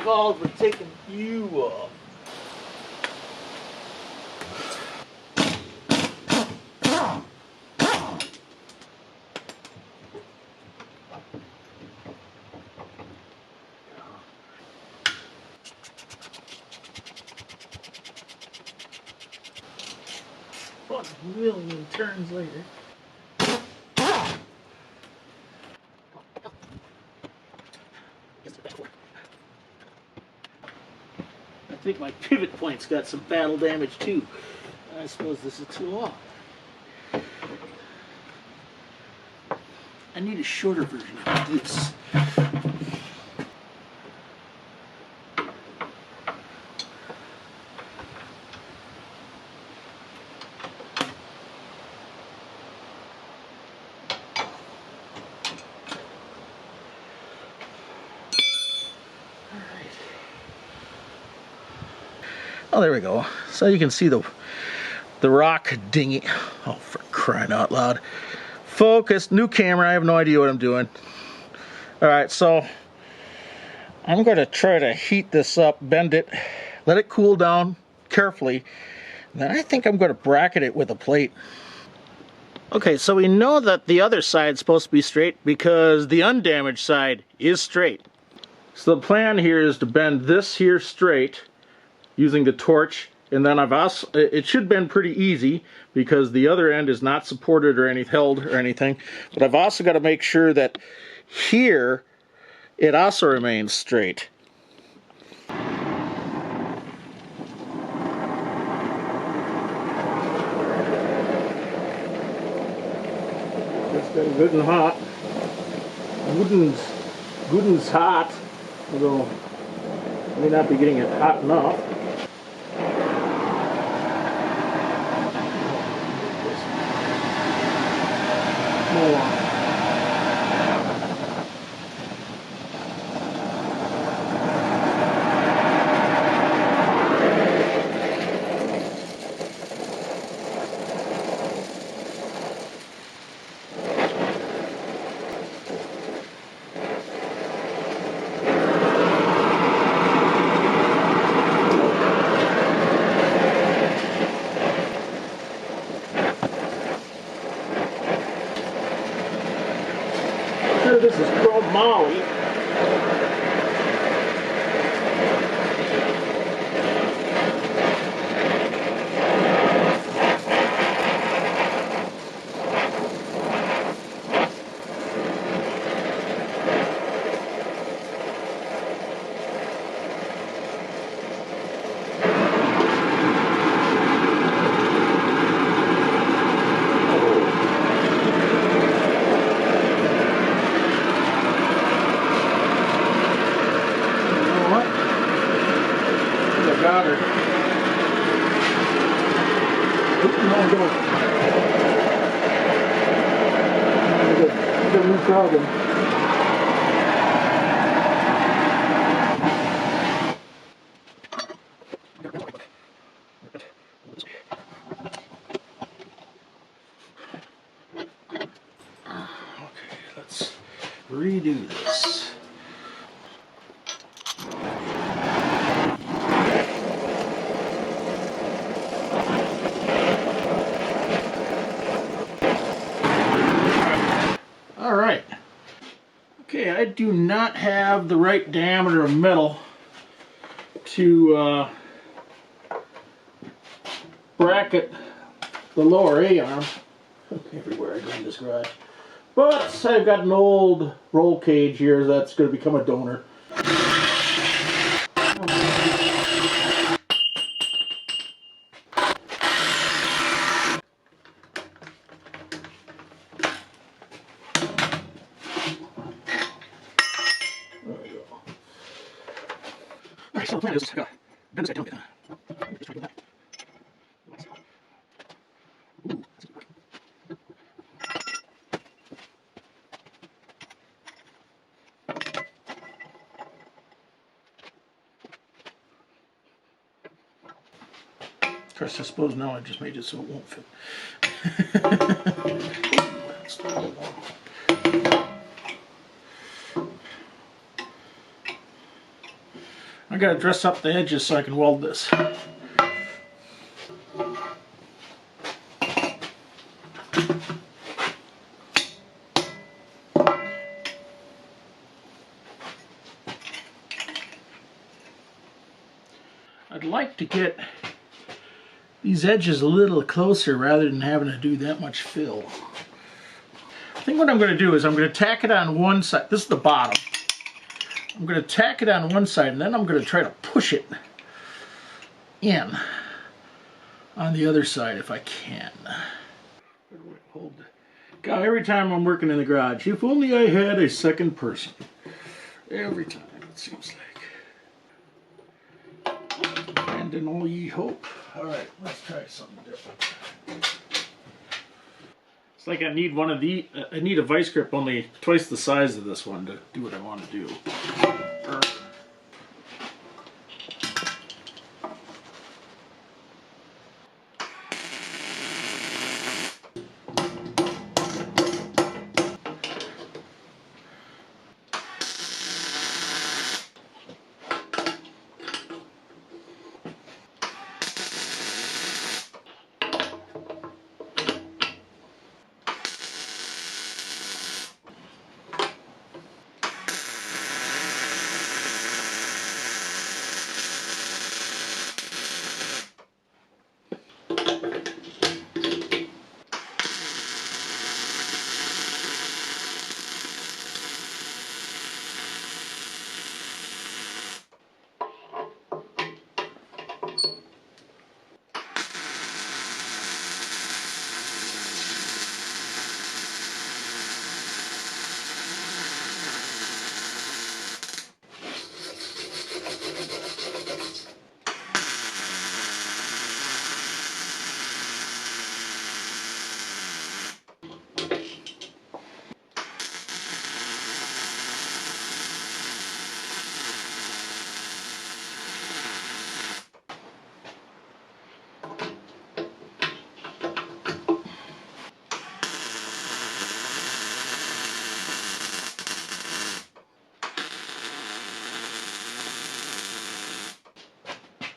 called for taking you off. A million turns later. I think my pivot point's got some battle damage too. I suppose this is too long. I need a shorter version of this. Oh, there we go. So you can see the rock dinghy. Oh, for crying out loud. Focus, new camera, I have no idea what I'm doing. Alright, so I'm going to try to heat this up, bend it, let it cool down carefully. Then I think I'm going to bracket it with a plate. Okay, so we know that the other side's supposed to be straight because the undamaged side is straight. So the plan here is to bend this here straight using the torch, and then I've also, it should bend pretty easy because the other end is not supported or held or anything, but I've also got to make sure that here it also remains straight. Just got good and hot. Gooden's hot, although I may not be getting it hot enough. This is from Maui. Got her. Oops, no, go. Got a new problem. Okay, let's redo this. Alright, okay, I do not have the right diameter of metal to bracket the lower A-arm everywhere I go in this garage, but I've got an old roll cage here that's going to become a donor. Alright, so the plan is bend this guy down a bit. Just try to do that. Ooh, that's working. Of course, I suppose now I just made it so it won't fit. I gotta dress up the edges so I can weld this. I'd like to get these edges a little closer rather than having to do that much fill. I think what I'm going to do is I'm going to tack it on one side. This is the bottom. I'm going to tack it on one side and then I'm going to try to push it in on the other side if I can. Hold. God, every time I'm working in the garage, if only I had a second person. Every time, it seems like. And in all ye hope. Alright, let's try something different. It's like I need one of the, I need a vice grip only twice the size of this one to do what I want to do.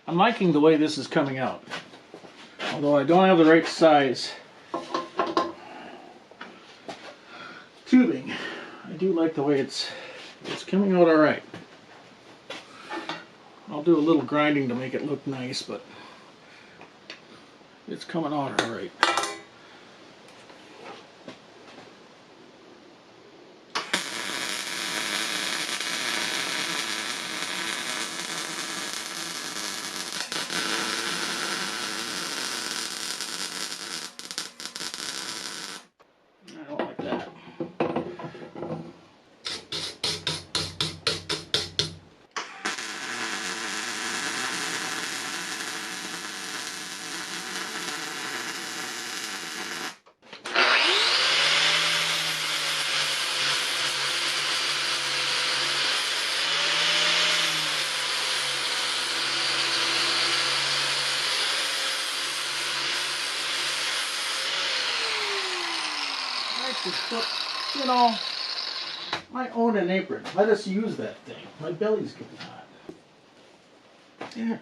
I'm liking the way this is coming out. Although I don't have the right size tubing, I do like the way it's coming out alright. I'll do a little grinding to make it look nice, but it's coming out alright. You know, I own an apron. Let us use that thing. My belly's getting hot. There.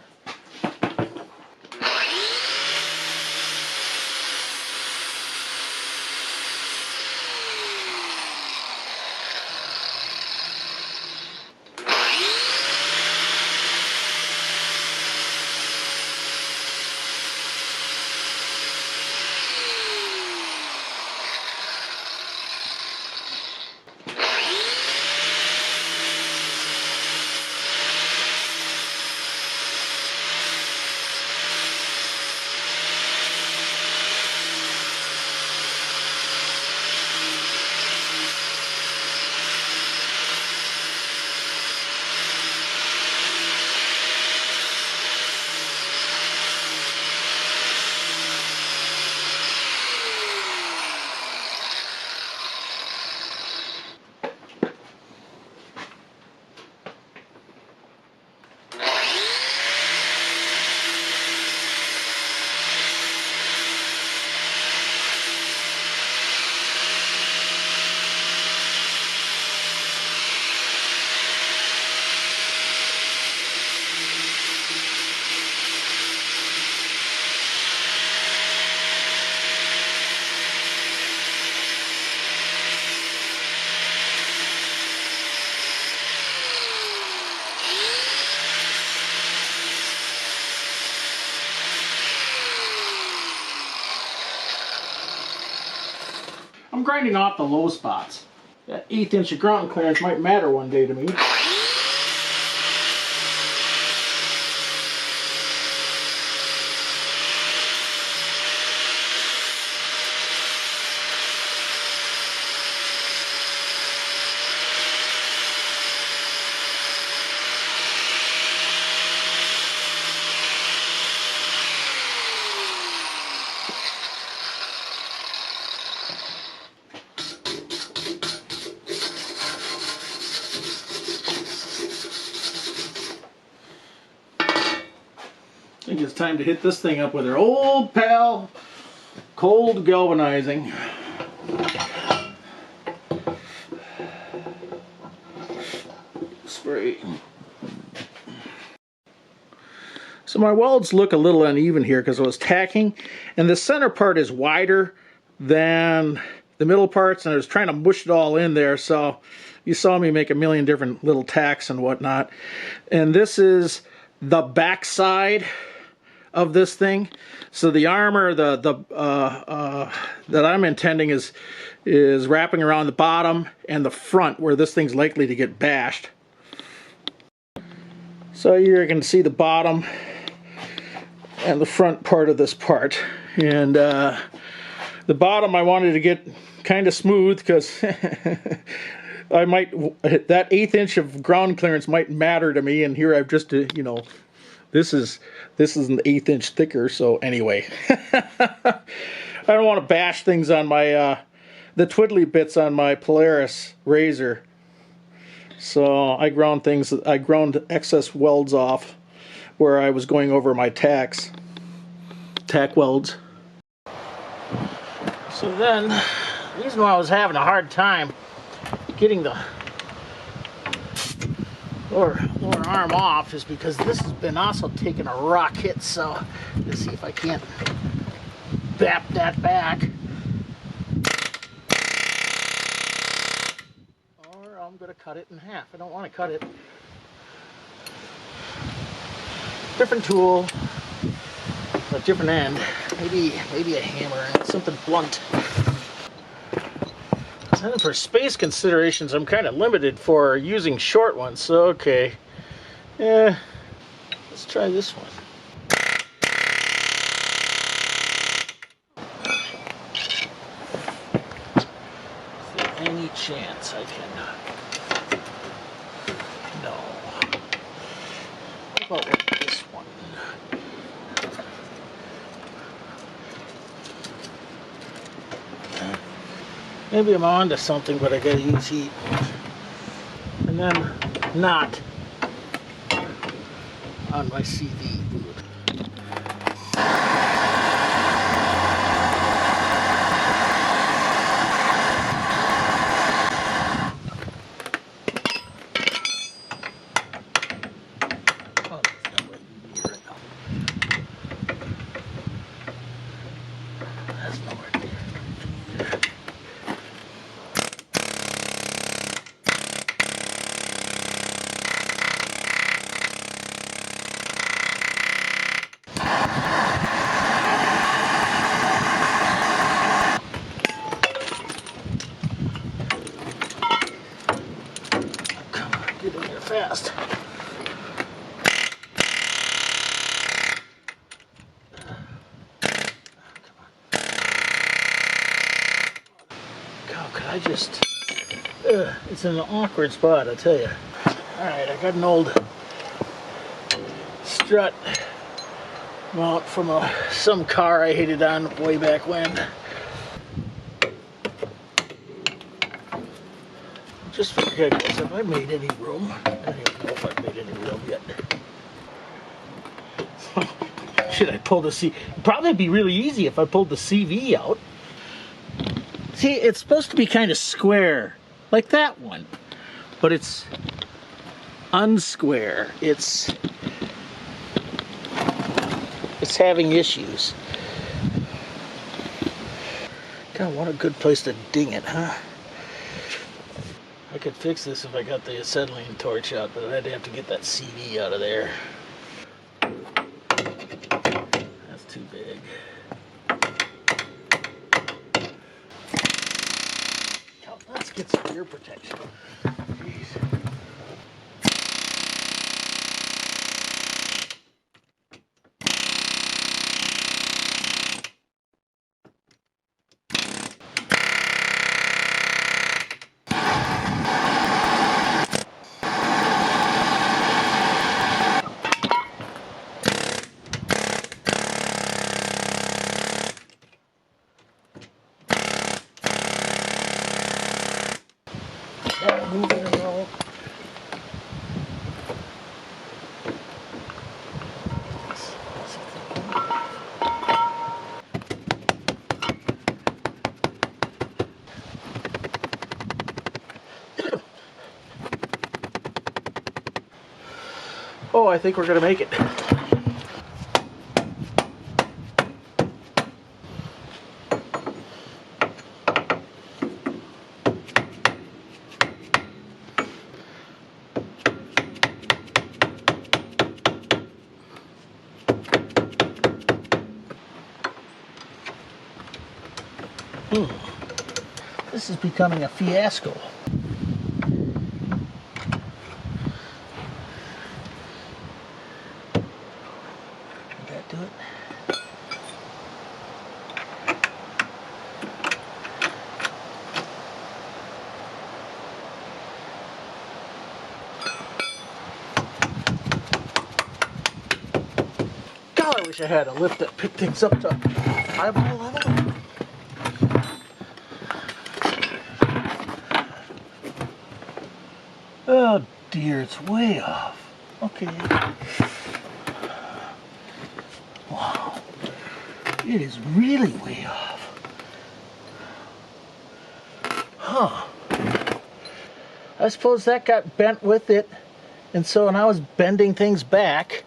I'm grinding off the low spots. That 1/8 inch of ground clearance might matter one day to me. I think it's time to hit this thing up with our old pal, cold galvanizing. Spray. So my welds look a little uneven here because I was tacking, and the center part is wider than the middle parts, and I was trying to mush it all in there, so you saw me make a million different little tacks and whatnot. And this is the back side of this thing. So the armor that I'm intending is wrapping around the bottom and the front where this thing's likely to get bashed. So here you can see the bottom and the front part of this part. And the bottom I wanted to get kind of smooth because I might, that 1/8 inch of ground clearance might matter to me, and here I've just, you know, this is an 1/8 inch thicker, so anyway. I don't want to bash things on my, the twiddly bits on my Polaris razor. So I ground excess welds off where I was going over my tack welds. So then, the reason why I was having a hard time getting the lower arm off is because this has been also taking a rock hit, so let's see if I can't bap that back. Or I'm going to cut it in half. I don't want to cut it. Different tool, a different end. Maybe a hammer, something blunt. And for space considerations, I'm kind of limited for using short ones, so okay. Yeah, let's try this one. Is there any chance I can? No. What about this one? Maybe I'm onto something, but I gotta use heat. And then not on my CV boot. Oh, that's nowhere near enough. That's nowhere near. Get in there fast. God, could I just... it's in an awkward spot, I tell you. Alright, I got an old strut mount from some car I hated on way back when. Just for giggles, have I made any room? I don't even know if I've made any room yet. Should I pull the CV? It'd probably be really easy if I pulled the CV out. See, it's supposed to be kind of square, like that one. But it's unsquare. It's having issues. God, what a good place to ding it, huh? I could fix this if I got the acetylene torch out, but I'd have to get that CV out of there. That's too big. get some ear protection. Jeez. Moving it all. Oh, I think we're gonna make it. This is becoming a fiasco. Did that do it? God, I wish I had a lift that picked things up to eyeball level. Oh dear, it's way off. Okay. Wow. It is really way off. Huh. I suppose that got bent with it, and so when I was bending things back,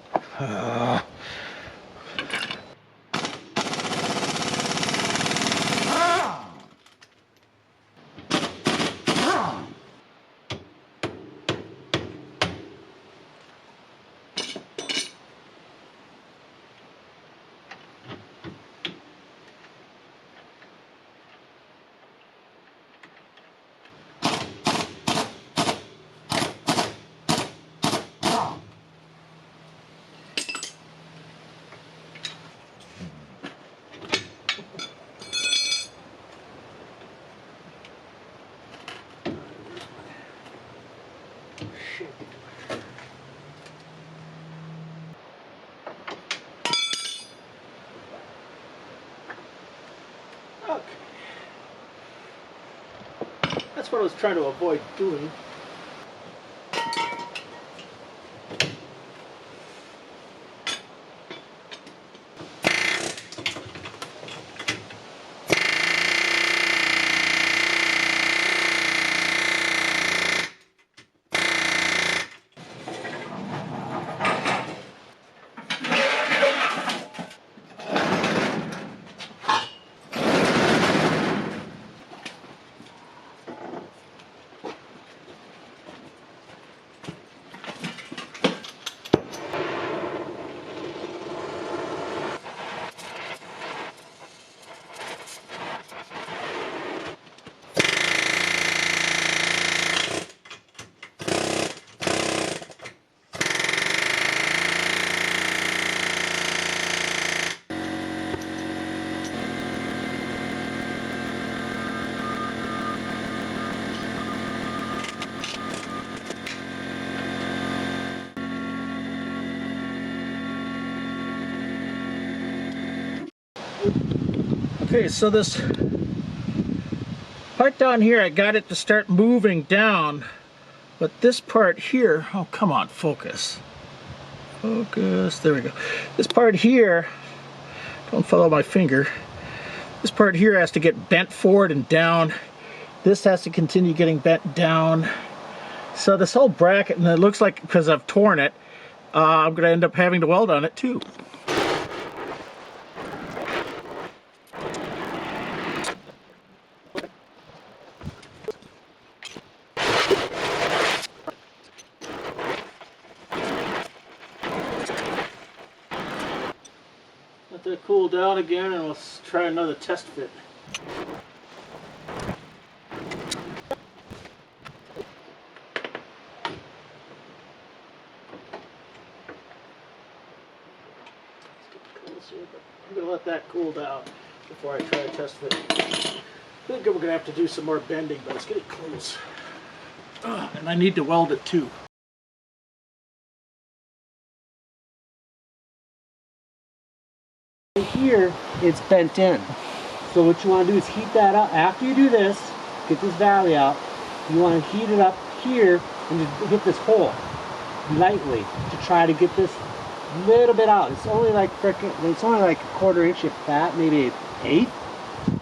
okay. That's what I was trying to avoid doing. Okay, so this part down here, I got it to start moving down, but this part here, oh come on, focus. Focus, there we go. This part here, don't follow my finger, this part here has to get bent forward and down. This has to continue getting bent down. So this whole bracket, and it looks like because I've torn it, I'm going to end up having to weld on it too. Let that cool down again and we'll try another test fit. but I'm going to let that cool down before I try to test fit. I think we're going to have to do some more bending, but it's getting close. And I need to weld it too. Here, it's bent in. So what you want to do is heat that up. After you do this, get this valley out, you want to heat it up here and just hit this hole lightly to try to get this little bit out. It's only like it's only like a 1/4 inch if that, maybe an eighth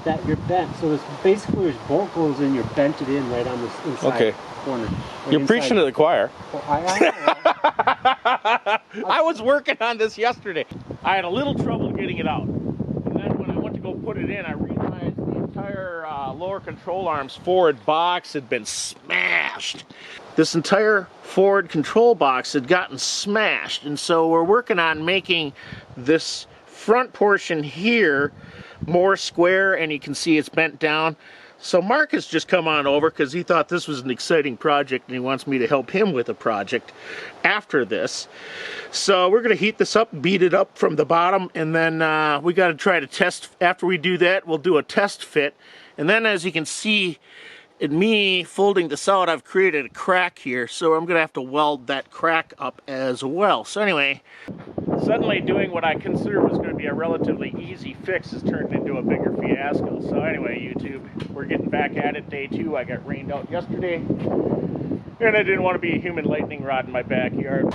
that you're bent. So this basically this bolt goes in, you're bent it in right on this inside corner. You're preaching to the choir. Well, I was working on this yesterday. I had a little trouble getting it out. And then when I went to go put it in, I realized the entire lower control arms forward box had been smashed. This entire forward control box had gotten smashed. And so we're working on making this front portion here more square, and you can see it's bent down. So Mark has just come on over because he thought this was an exciting project and he wants me to help him with a project after this. So we're going to heat this up, beat it up from the bottom, and then we got to try to test. After we do that, we'll do a test fit. And then as you can see, in me folding this out, I've created a crack here, so I'm going to have to weld that crack up as well. So anyway, suddenly doing what I consider was going to be a relatively easy fix has turned into a bigger fiasco. So anyway, YouTube, we're getting back at it. Day 2, I got rained out yesterday, and I didn't want to be a human lightning rod in my backyard.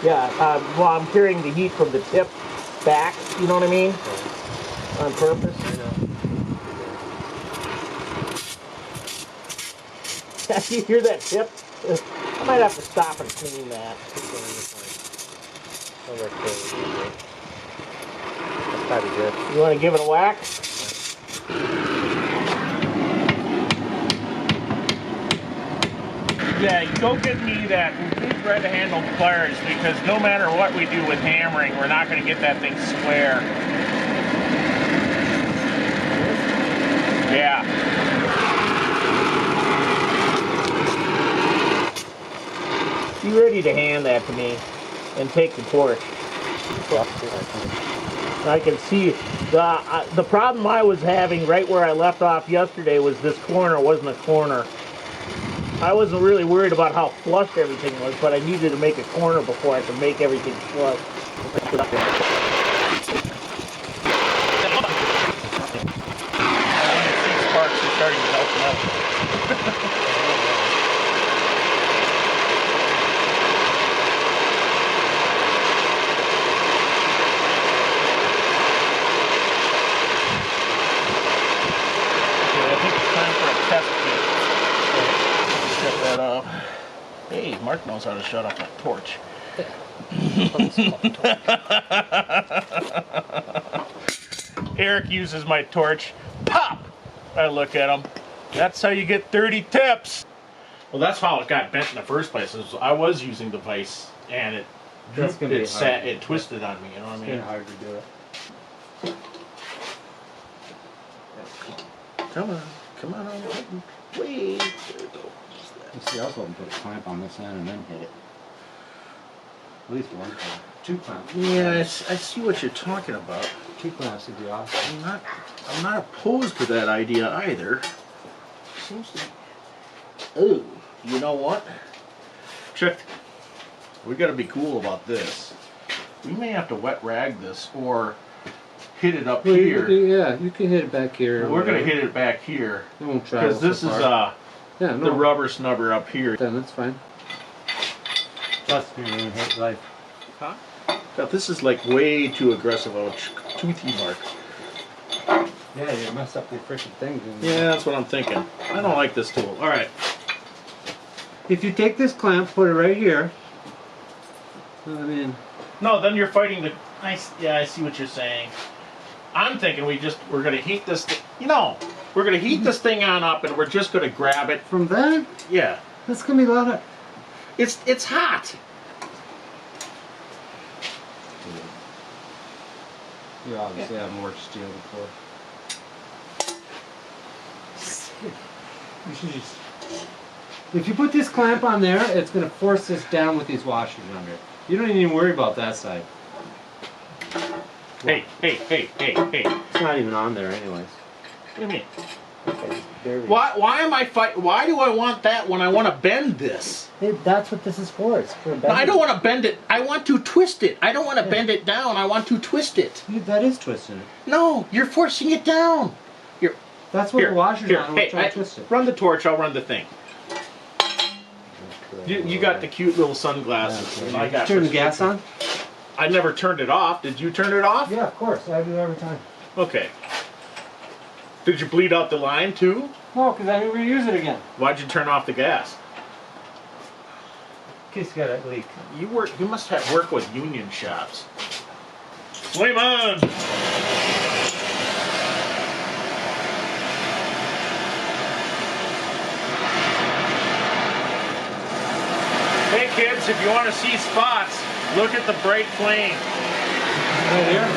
Yeah, well, I'm carrying the heat from the tip back, you know what I mean? On purpose. You hear that tip? I might have to stop and clean that. That's probably good. You want to give it a whack? Yeah, go get me that big red handled pliers, because no matter what we do with hammering, we're not going to get that thing square. Yeah. Be ready to hand that to me and take the torch. I can see the problem I was having right where I left off yesterday was this corner wasn't a corner. I wasn't really worried about how flush everything was, but I needed to make a corner before I could make everything flush. Sparks are starting to melt up. Hey, Mark knows how to shut off that torch. Eric uses my torch. Pop! I look at him. That's how you get 30 tips. Well, that's how it got bent in the first place. I was using the vise, and it twisted on me. You know what I mean? It's hard to do it. Come on, come on, wait. There we go. You see, I was hoping to put a clamp on this end and then hit it. At least one clamp. 2 clamps. Yeah, I see what you're talking about. 2 clamps would be awesome. I'm not opposed to that idea either. Seems to be. Oh, you know what? Check. We got to be cool about this. We may have to wet rag this or hit it up here. Yeah, you can hit it back here. We're going to hit it back here. It won't travel because this so is far. the rubber snubber up here. Then that's fine. Trust me, you're gonna hit life. Huh? Now, this is like way too aggressive of a toothy mark. Yeah, you messed up the freaking thing. Yeah, that's what I'm thinking. I don't like this tool. All right. If you take this clamp, put it right here. I mean. No, then you're fighting the. Yeah, I see what you're saying. I'm thinking we're gonna heat this. We're gonna heat this thing on up, and we're just gonna grab it from that. Yeah. That's gonna be a lot of. It's hot. You obviously haven't worked steel before. You should just. If you put this clamp on there, it's going to force this down with these washers under it. You don't even worry about that side. Hey. It's not even on there anyways. What do you mean? Okay, barely. Why am I fight? Why do I want that when I want to bend this? Hey, that's what this is for. It's for bending. No, I don't want to bend it. I want to twist it. I don't want to bend it down. I want to twist it. That is twisting it. No, you're forcing it down. That's what the washer's on. Hey, Try to twist it. run the torch. I'll run the thing. You got the cute little sunglasses. Okay. I got Turn the gas on? I never turned it off. Did you turn it off? Yeah, of course. I do every time. Okay. Did you bleed out the line too? No, because I never use it again. Why'd you turn off the gas? In case you got a leak. You must have work with union shops. Flame on! Hey kids, if you want to see spots, look at the bright flame. Right here?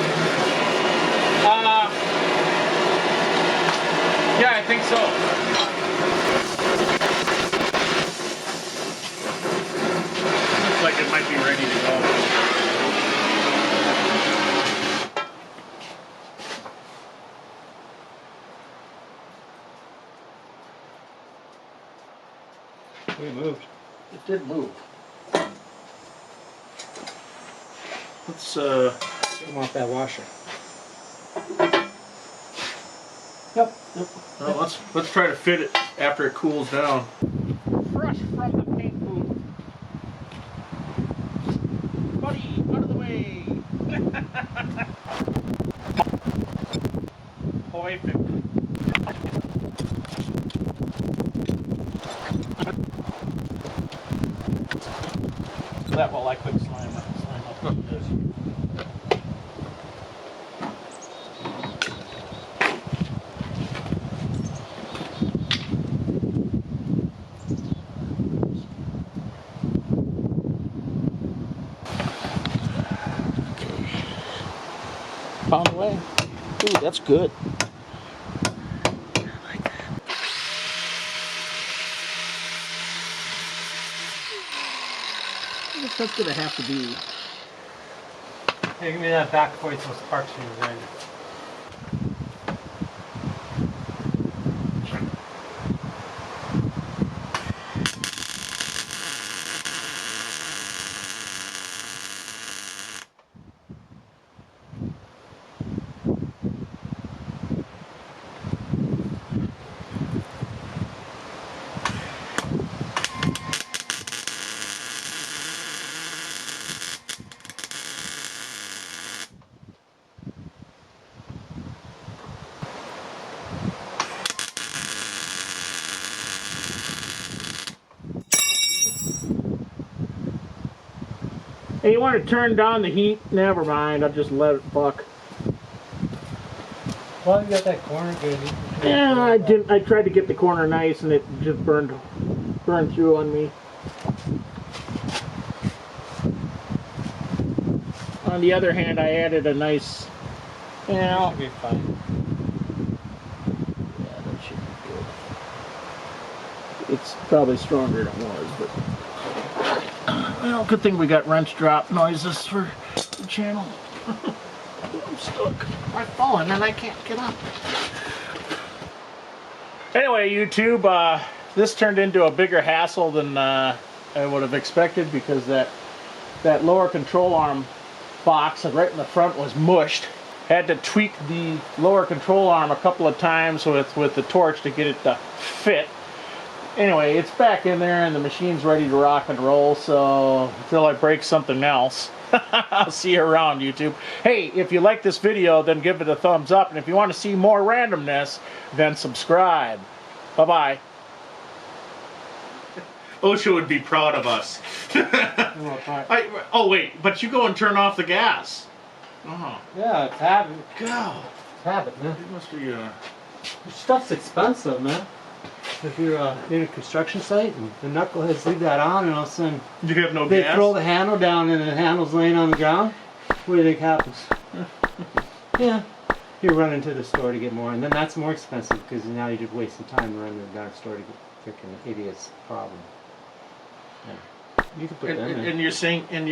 Yeah, I think so. Looks like it might be ready to go. We moved. It did move. Let's Come off that washer. Yep. Well, let's try to fit it after it cools down. Fresh from the paint booth. Buddy, out of the way. Perfect. That will I could slime up like this. Pound away. Ooh, that's good. I like that. I guess that's gonna have to be. Hey, give me that back before you throw sparks in your grinder. Hey, you want to turn down the heat? Never mind, I'll just let it buck. Well, you got that corner good. Yeah, I didn't. I tried to get the corner nice, and it just burned through on me. On the other hand, I added a nice. That should be fine. Yeah, that should be good. It's probably stronger than it was, but. Well, good thing we got wrench drop noises for the channel. I'm stuck. I've fallen and I can't get up. Anyway, YouTube, this turned into a bigger hassle than I would have expected because that lower control arm box right in the front was mushed. Had to tweak the lower control arm a couple of times with the torch to get it to fit. Anyway, it's back in there and the machine's ready to rock and roll, so until I break something else, I'll see you around, YouTube. Hey, if you like this video, then give it a thumbs up, and if you want to see more randomness, then subscribe. Bye-bye. OSHA would be proud of us. Oh, wait, but you go and turn off the gas. Oh. Yeah, it's habit. God. It's habit, man. It must be, Your stuff's expensive, man. If you're in a construction site and the knuckleheads leave that on and all of a sudden you have no they gas? throw the handle down and the handle's laying on the ground, what do you think happens? Yeah, you run into the store to get more, and then that's more expensive because now you're just wasting time running to the darn store to Freaking idiot's problem. Yeah. You can put them in. And you're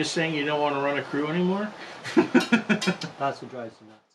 saying you don't want to run a crew anymore? That's what drives you nuts.